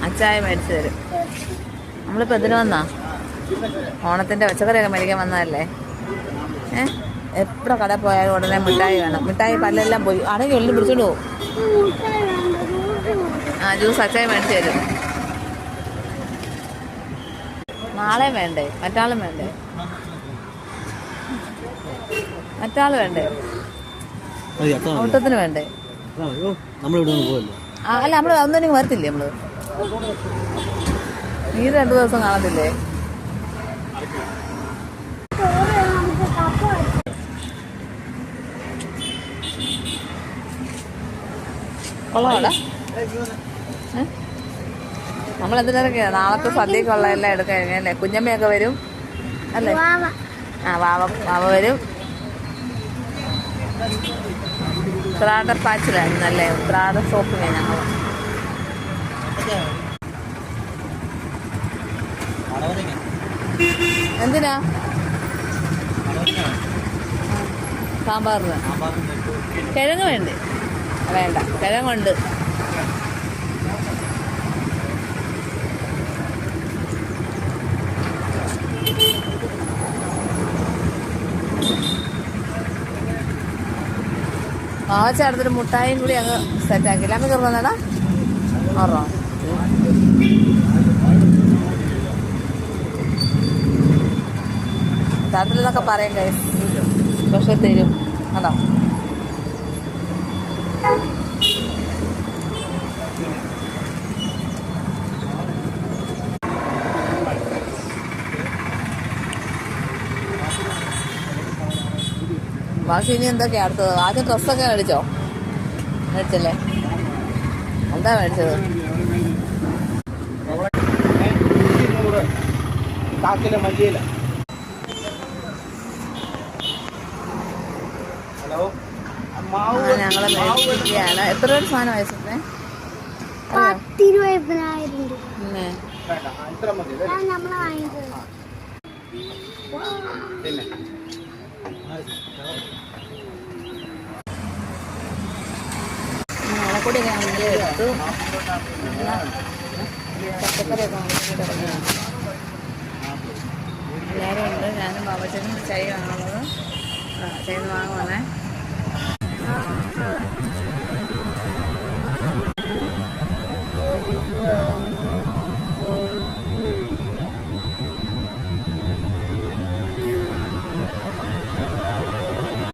അച്ചായ മേടിച്ചു തരും. നമ്മളിപ്പോൾ എന്തിനു വന്നാ? ഓണത്തിൻ്റെ പച്ചക്കറിയൊക്കെ മേടിക്കാൻ വന്നതല്ലേ. എപ്പോഴും കടയിൽ പോയാലും ഉടനെ മിഠായി വേണം. മിഠായി പല്ലെല്ലാം പോയി ആണെങ്കിൽ എല്ലാം പിടിച്ചോണ്ട് പോകും. ജ്യൂസ് അച്ചായ മേടിച്ചു തരും. നാളെ വേണ്ടേ? മറ്റാളും വേണ്ടേ? മറ്റാൾ വേണ്ടേ? ഓട്ടത്തിന് വേണ്ടേ? അല്ല, നമ്മൾ ഒന്നും വരത്തില്ലേ? നമ്മള് നീ 2 ദിവസം കാണത്തില്ലേ? കൊള്ളാടാ. നമ്മളെന്തിനൊക്കെയാ നാളത്തെ സദ്യക്കുള്ള എല്ലാം എടുക്കാൻ അല്ലേ? കുഞ്ഞമ്മയൊക്കെ വരും അല്ലേ? വാവ വരും. ഉത്രാട പാച്ചിലായിരുന്നല്ലേ? ഉത്രാട ഷോപ്പിംഗ് ഞങ്ങൾ. എന്തിനാ? സാമ്പാറിന് കിഴങ്ങ് വേണ്ടേ? വേണ്ട, കിഴങ്ങുണ്ട്. ചേർത്തിട്ട് മുട്ടായും കൂടി അങ്ങ് സെറ്റാക്കി. അമ്മ കയറുന്നതാ ഓർമ്മ. ചേർത്തിലെന്നൊക്കെ പറയും കൈ, പക്ഷെ തരും. അതോ ബാക്കി ഇനി എന്തൊക്കെയാ അടുത്തത്? ആദ്യം ഡ്രസ്സൊക്കെ മേടിച്ചല്ലേ? എന്താ മേടിച്ചത്? ഞങ്ങളെ മേടിച്ചിരിക്കുകയാണ്. എത്ര രൂപ സാധനം വയസ്സിനെ? പിന്നെ കൂടി എടുത്തു. പച്ചക്കറിയൊക്കെ എല്ലാവരും ഉണ്ട്. ഞാനും ബാബച്ചനും ചായ വാങ്ങുന്നത്. ചായ വാങ്ങുവാണേ.